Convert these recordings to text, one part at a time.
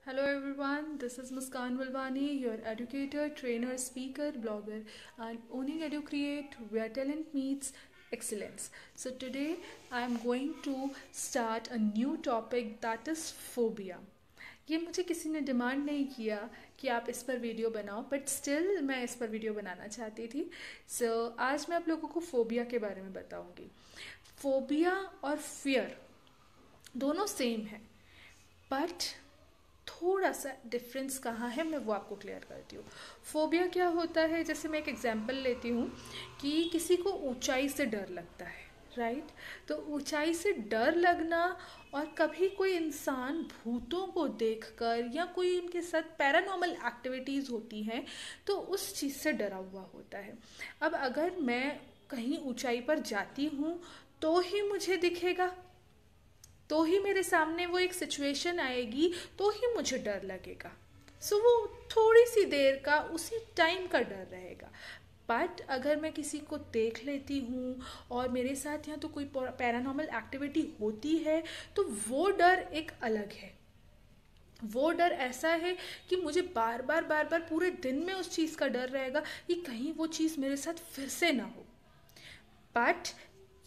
Hello everyone, this is Muskan Walwani, your educator, trainer, speaker, blogger, and owning EduCreate, where talent meets excellence. So today I am going to start a new topic, that is phobia. ये मुझे किसी ने demand नहीं किया कि आप इस पर वीडियो बनाओ, बट स्टिल मैं इस पर वीडियो बनाना चाहती थी. आज मैं आप लोगों को फोबिया के बारे में बताऊंगी. फोबिया और फियर दोनों सेम है, बट थोड़ा सा डिफरेंस कहाँ है मैं वो आपको क्लियर करती हूँ. फोबिया क्या होता है, जैसे मैं एक एग्जांपल लेती हूँ कि किसी को ऊंचाई से डर लगता है, राइट. तो ऊंचाई से डर लगना, और कभी कोई इंसान भूतों को देखकर या कोई उनके साथ पैरानॉर्मल एक्टिविटीज़ होती हैं तो उस चीज़ से डरा हुआ होता है. अब अगर मैं कहीं ऊंचाई पर जाती हूँ तो ही मुझे दिखेगा, तो ही मेरे सामने वो एक सिचुएशन आएगी, तो ही मुझे डर लगेगा. सो वो थोड़ी सी देर का, उसी टाइम का डर रहेगा. बट अगर मैं किसी को देख लेती हूँ और मेरे साथ यहाँ तो कोई पैरानॉर्मल एक्टिविटी होती है तो वो डर एक अलग है. वो डर ऐसा है कि मुझे बार बार पूरे दिन में उस चीज़ का डर रहेगा कि कहीं वो चीज़ मेरे साथ फिर से ना हो. बट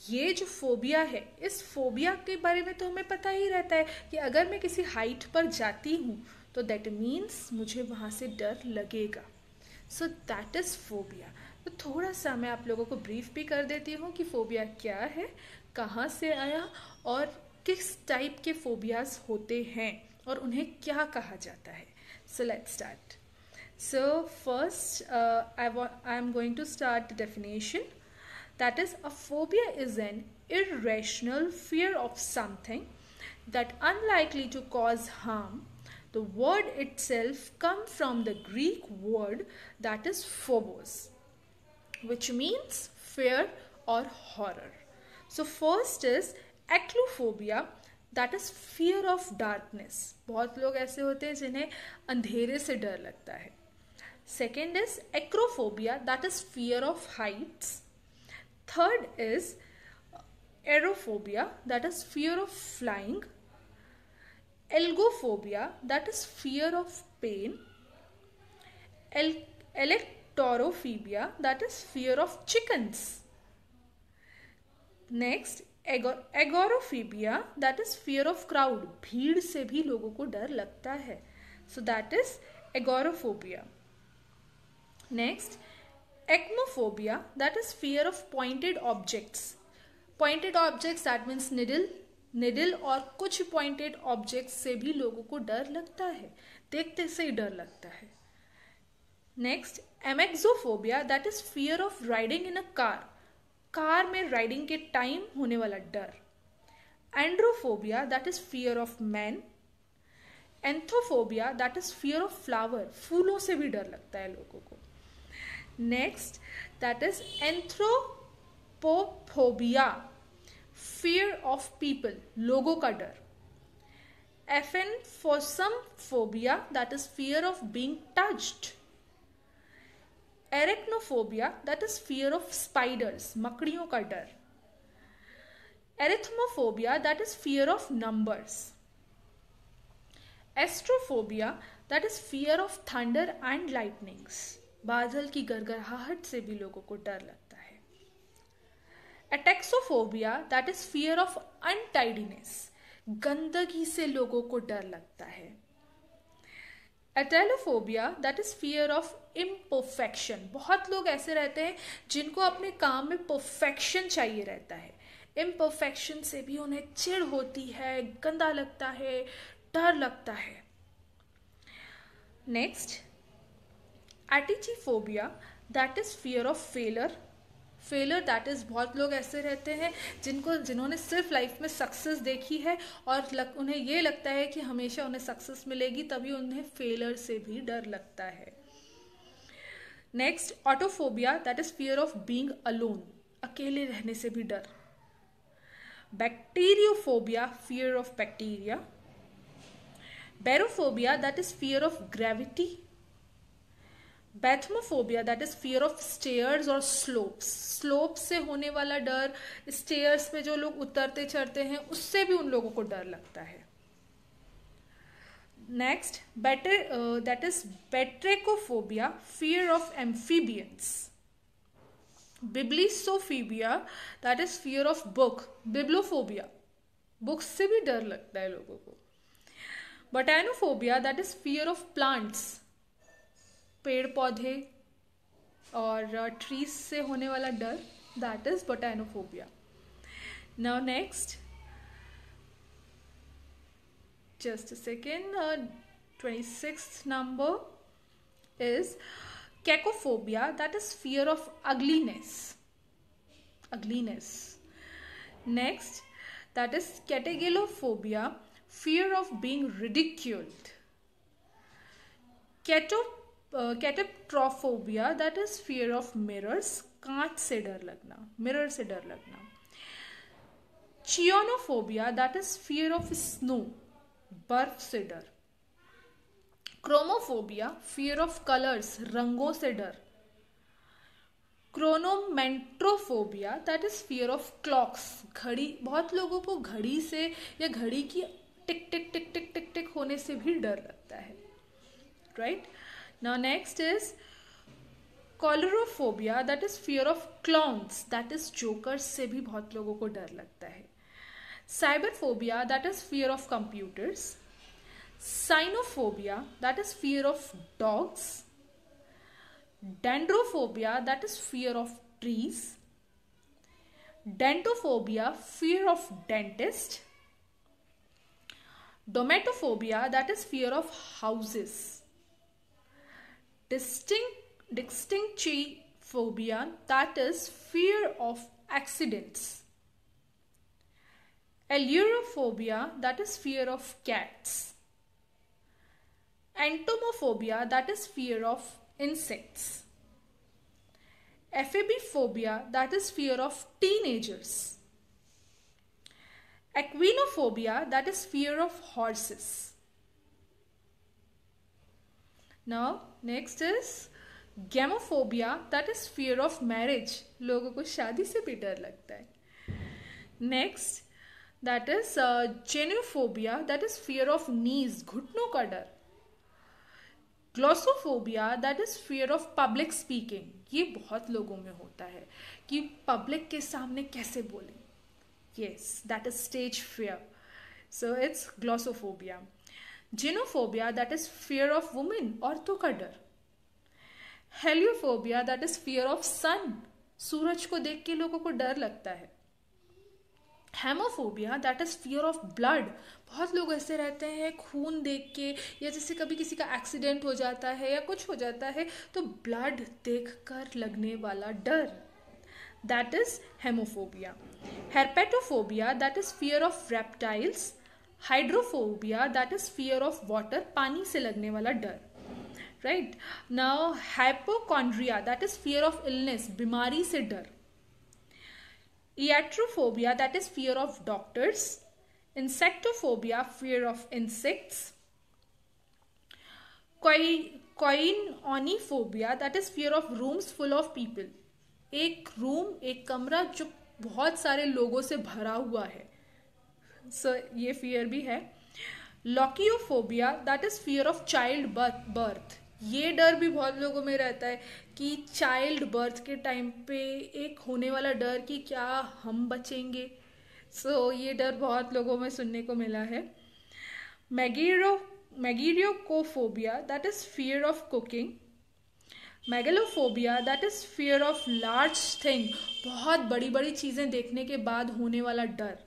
ये जो फोबिया है, इस फोबिया के बारे में तो हमें पता ही रहता है कि अगर मैं किसी हाइट पर जाती हूँ तो दैट मीन्स मुझे वहाँ से डर लगेगा. So that is phobia. तो थोड़ा सा मैं आप लोगों को ब्रीफ भी कर देती हूँ कि फोबिया क्या है, कहाँ से आया और किस टाइप के फोबियाज होते हैं और उन्हें क्या कहा जाता है. So let's start. So first, I am going to start the definition. That is, a phobia is an irrational fear of something that unlikely to cause harm. The word itself comes from the Greek word that is phobos, which means fear or horror. So first is acrophobia, that is fear of darkness. बहुत लोग ऐसे होते हैं जिन्हें अंधेरे से डर लगता है. Second is acrophobia, that is fear of heights. Third is aerophobia, that is fear of flying. Algophobia, that is fear of pain. Electorophobia, that is fear of chickens. Next, agoraphobia, that is fear of crowd. भीड़ से भी लोगों को डर लगता है. So that is agoraphobia. Next, acmophobia, that is fear of pointed objects. Pointed objects, that means needle और कुछ pointed objects से भी लोगों को डर लगता है, देखते से ही डर लगता है. Next, amaxophobia, that is fear of riding in a car. Car में राइडिंग के टाइम होने वाला डर. Androphobia, that is fear of men. Anthophobia, that is fear of flower. फूलों से भी डर लगता है लोगों को. Next, that is anthropophobia, fear of people, लोगों का डर. Aphantasmophobia, that is fear of being touched. Arachnophobia, that is fear of spiders, मकड़ियों का डर. Arithmophobia, that is fear of numbers. Astrophobia, that is fear of thunder and lightnings. बादल की गड़गड़ाहट से भी लोगों को डर लगता है. Ataxophobia, that is fear of untidiness. गंदगी से लोगों को डर लगता है. Atalophobia, that is fear of imperfection. बहुत लोग ऐसे रहते हैं जिनको अपने काम में परफेक्शन चाहिए रहता है. imperfection से भी उन्हें चिढ़ होती है, गंदा लगता है, डर लगता है. Next, Atychiphobia, that is fear of failure. Failure, that is बहुत लोग ऐसे रहते हैं जिन्होंने सिर्फ लाइफ में सक्सेस देखी है और उन्हें ये लगता है कि हमेशा उन्हें सक्सेस मिलेगी, तभी उन्हें फेलियर से भी डर लगता है. Next, autophobia, that is fear of being alone. अकेले रहने से भी डर. Bacteriophobia, fear of bacteria. Barophobia, that is fear of gravity. Bathmophobia, that is fear of stairs और स्लोप्स. स्लोप से होने वाला डर, स्टेयर्स पे जो लोग उतरते चढ़ते हैं उससे भी उन लोगों को डर लगता है. Next, that is batrachophobia, fear of amphibians. Bibliophobia, that is fear of book. Bibliophobia, books से भी डर लगता है लोगों को. Botanophobia, that is fear of plants. पेड़ पौधे और ट्रीज से होने वाला डर, that is botanophobia. Now next, just a second, 26th number is cacophobia, that is fear of ugliness. Next, that is catagalophobia, fear of being ridiculed. Cataptrophobia, that is fear of mirrors. कांच से डर लगना, mirror से डर लगना. Chionophobia, that is fear of snow, बर्फ से डर. Chromophobia, fear of colors, रंगों से डर. Chronometrophobia, that is fear of clocks, घड़ी. बहुत लोगों को घड़ी से या घड़ी की टिक टिक टिक टिक टिक टिक होने से भी डर लगता है. Right? Now next is Coulrophobia, that is fear of clowns, that is jokers से भी बहुत लोगों को डर लगता है. Cyberphobia, that is fear of computers. Cynophobia, that is fear of dogs. Dendrophobia, that is fear of trees. Dentophobia, fear of dentist. Dometophobia, that is fear of houses. Distinctiophobia, that is fear of accidents. Allurophobia, that is fear of cats. Entomophobia, that is fear of insects. Ephebiphobia, that is fear of teenagers. Equinophobia, that is fear of horses. Now next is gamophobia, that is fear of marriage. लोगों को शादी से भी डर लगता है. Next, that is genophobia, that is fear of knees, घुटनों का डर. Glossophobia, that is fear of public speaking. ये बहुत लोगों में होता है कि पब्लिक के सामने कैसे बोलें. Yes, that is stage fear. So it's glossophobia. Genophobia, that is fear of women, औरतों का डर. Heliophobia, that is fear of sun, सूरज को देख के लोगों को डर लगता है. Hemophobia, that is fear of blood. बहुत लोग ऐसे रहते हैं खून देख के, या जैसे कभी किसी का एक्सीडेंट हो जाता है या कुछ हो जाता है तो ब्लड देखकर लगने वाला डर, that is hemophobia. Herpetophobia, that is fear of reptiles. Hydrophobia, that is fear of water, पानी से लगने वाला डर. Right? Now hypochondria, that is fear of illness, बीमारी से डर. Iatrophobia, that is fear of doctors. Insectophobia, fear of insects. Koinophobia, that is fear of rooms full of people. एक room, एक कमरा जो बहुत सारे लोगों से भरा हुआ है. So ये fear भी है. Lochiophobia, that is fear of child birth. ये डर भी बहुत लोगों में रहता है कि चाइल्ड बर्थ के टाइम पे एक होने वाला डर कि क्या हम बचेंगे. सो ये डर बहुत लोगों में सुनने को मिला है. Megaryocophobia, that is fear of cooking. Megalophobia, that is fear of large thing, बहुत बड़ी बड़ी चीज़ें देखने के बाद होने वाला डर,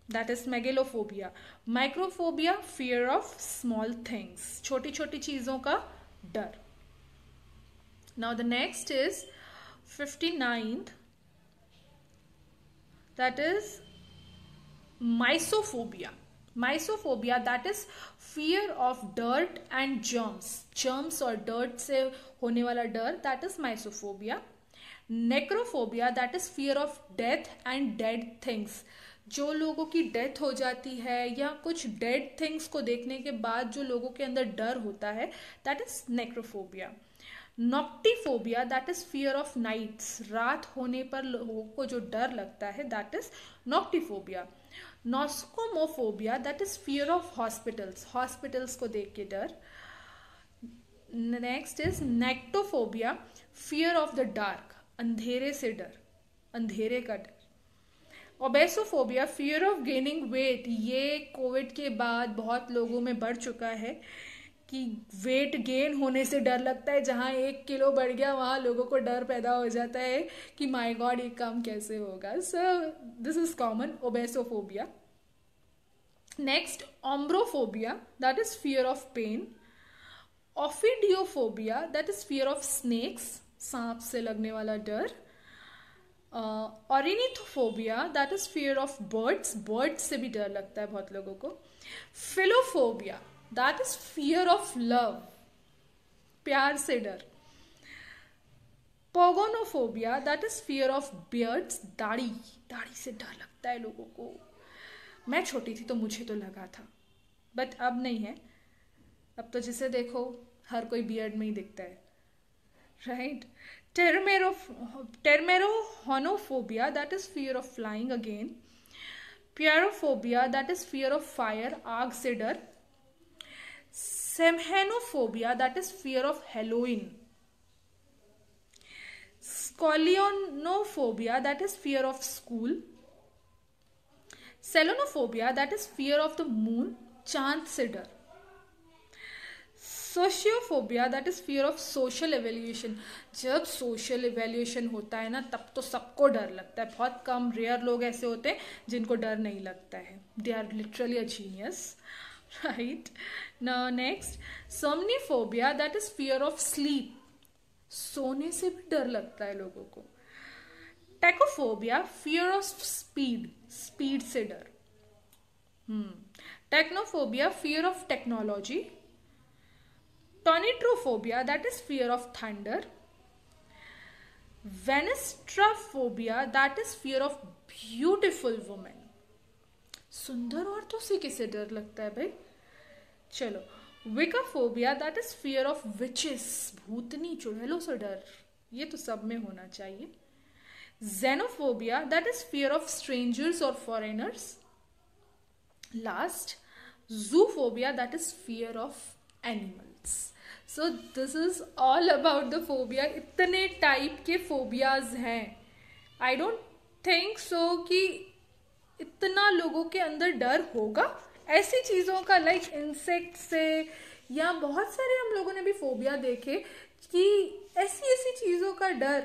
that is megalophobia. Microphobia, fear of small things, छोटी छोटी चीज़ों का डर. Now the next is 59th, that is mysophobia. Mysophobia, that is fear of dirt and germs. Germs और dirt से होने वाला डर, that is mysophobia. Necrophobia, that is fear of death and dead things. जो लोगों की डेथ हो जाती है या कुछ डेड थिंग्स को देखने के बाद जो लोगों के अंदर डर होता है, that is necrophobia. Noctiphobia, that is fear of nights. रात होने पर लोगों को जो डर लगता है, that is noctiphobia. Nosocomephobia that is fear of hospitals, hospitals को देख के डर. Next is nyctophobia, fear of the dark, अंधेरे से डर, अंधेरे का डर. Obesophobia, fear of gaining weight. ये कोविड के बाद बहुत लोगों में बढ़ चुका है कि वेट गेन होने से डर लगता है. जहाँ 1 किलो बढ़ गया वहाँ लोगों को डर पैदा हो जाता है कि माय गॉड ये कम कैसे होगा. So this is common, obesophobia. Next ombrophobia that is fear of pain. Ophidiophobia that is fear of snakes, सांप से लगने वाला डर. Ornithophobia that is fear of birds, birds से भी डर लगता है बहुत लोगों को. Philophobia that is fear of love, प्यार से डर. Pogonophobia that is fear of beards, दाढ़ी, दाढ़ी से डर लगता है लोगों को. मैं छोटी थी तो मुझे तो लगा था, बट अब नहीं है. अब तो जिसे देखो हर कोई बियर्ड में ही दिखता है, right. Pteromerhanophobia that is fear of flying again. Pyrophobia that is fear of fire, आग से डर. Samhainophobia that is fear of Halloween. Scolionophobia that is fear of school. Selenophobia that is fear of the moon, चांद से डर. Sociophobia that is fear of social evaluation. जब social evaluation होता है ना तब तो सबको डर लगता है. बहुत कम रेयर लोग ऐसे होते हैं जिनको डर नहीं लगता है. They are literally a genius, right. Now next somniphobia that is fear of sleep. सोने से भी डर लगता है लोगों को. Tachophobia, fear of speed, speed से डर. Technophobia, fear of technology. Tonitrophobia that is fear of thunder. Venustraphobia that is fear of beautiful women. सुंदर औरतों से किसे डर लगता है भाई. चलो. Wiccaphobia that is fear of witches, भूतनी चुड़ैलों से डर. ये तो सब में होना चाहिए. Xenophobia that is fear of strangers or foreigners. Last, zoophobia that is fear of animals. So this is all about the phobia. इतने टाइप के फोबियाज हैं. I don't think so कि इतना लोगों के अंदर डर होगा ऐसी चीज़ों का, लाइक इंसेक्ट से, या बहुत सारे हम लोगों ने भी फोबिया देखे कि ऐसी ऐसी चीज़ों का डर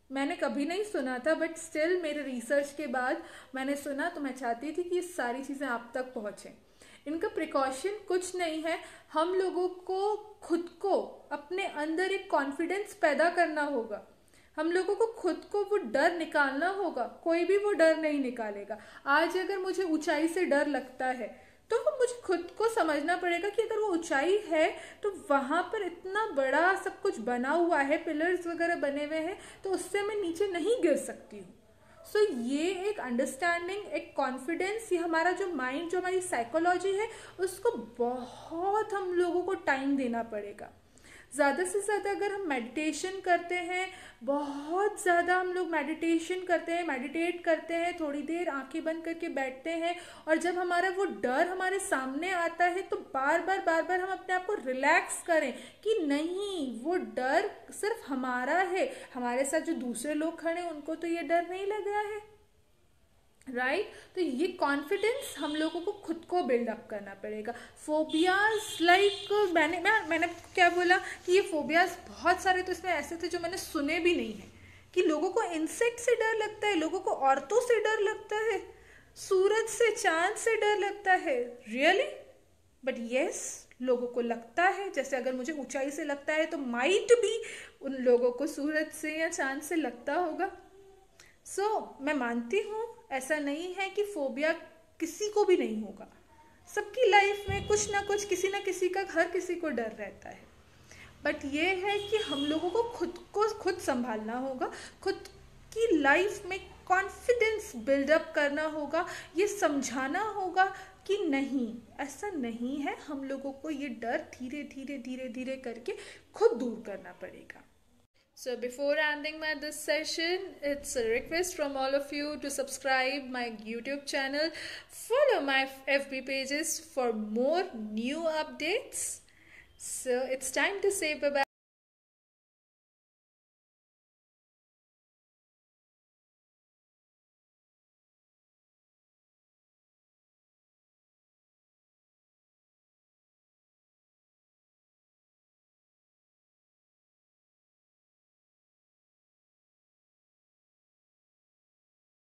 मैंने कभी नहीं सुना था. बट स्टिल मेरे रिसर्च के बाद मैंने सुना, तो मैं चाहती थी कि ये सारी चीज़ें आप तक पहुँचें. इनका प्रिकॉशन कुछ नहीं है. हम लोगों को खुद को अपने अंदर एक कॉन्फिडेंस पैदा करना होगा. हम लोगों को खुद को वो डर निकालना होगा. कोई भी वो डर नहीं निकालेगा. आज अगर मुझे ऊंचाई से डर लगता है तो मुझे खुद को समझना पड़ेगा कि अगर वो ऊंचाई है तो वहाँ पर इतना बड़ा सब कुछ बना हुआ है, पिलर्स वगैरह बने हुए हैं, तो उससे मैं नीचे नहीं गिर सकती हूँ. सो ये एक अंडरस्टैंडिंग, एक कॉन्फिडेंस, ये हमारा जो माइंड, जो हमारी साइकोलॉजी है, उसको बहुत हम लोगों को टाइम देना पड़ेगा. ज़्यादा से ज़्यादा अगर हम मेडिटेशन करते हैं, बहुत ज़्यादा हम लोग मेडिटेशन करते हैं, मेडिटेट करते हैं, थोड़ी देर आंखें बंद करके बैठते हैं, और जब हमारा वो डर हमारे सामने आता है तो बार बार हम अपने आप को रिलैक्स करें कि नहीं, वो डर सिर्फ हमारा है. हमारे साथ जो दूसरे लोग खड़े हैं उनको तो ये डर नहीं लग रहा है, राइट. तो ये कॉन्फिडेंस हम लोगों को खुद को बिल्डअप करना पड़ेगा. फोबियाज लाइक मैंने क्या बोला कि ये फोबियाज बहुत सारे तो इसमें ऐसे थे जो मैंने सुने भी नहीं है. कि लोगों को इंसेक्ट से डर लगता है, लोगों को औरतों से डर लगता है, सूरज से, चांद से डर लगता है. रियली? बट यस, लोगों को लगता है. जैसे अगर मुझे ऊंचाई से लगता है तो माइट भी उन लोगों को सूरज से या चांद से लगता होगा. मैं मानती हूँ ऐसा नहीं है कि फोबिया किसी को भी नहीं होगा. सबकी लाइफ में कुछ ना कुछ, किसी ना किसी का, हर किसी को डर रहता है. बट ये है कि हम लोगों को खुद संभालना होगा, खुद की लाइफ में कॉन्फिडेंस बिल्डअप करना होगा, ये समझाना होगा कि नहीं, ऐसा नहीं है. हम लोगों को ये डर धीरे धीरे करके खुद दूर करना पड़ेगा. So before ending this session, it's a request from all of you to subscribe my YouTube channel, follow my FB pages for more new updates. So it's time to say bye bye.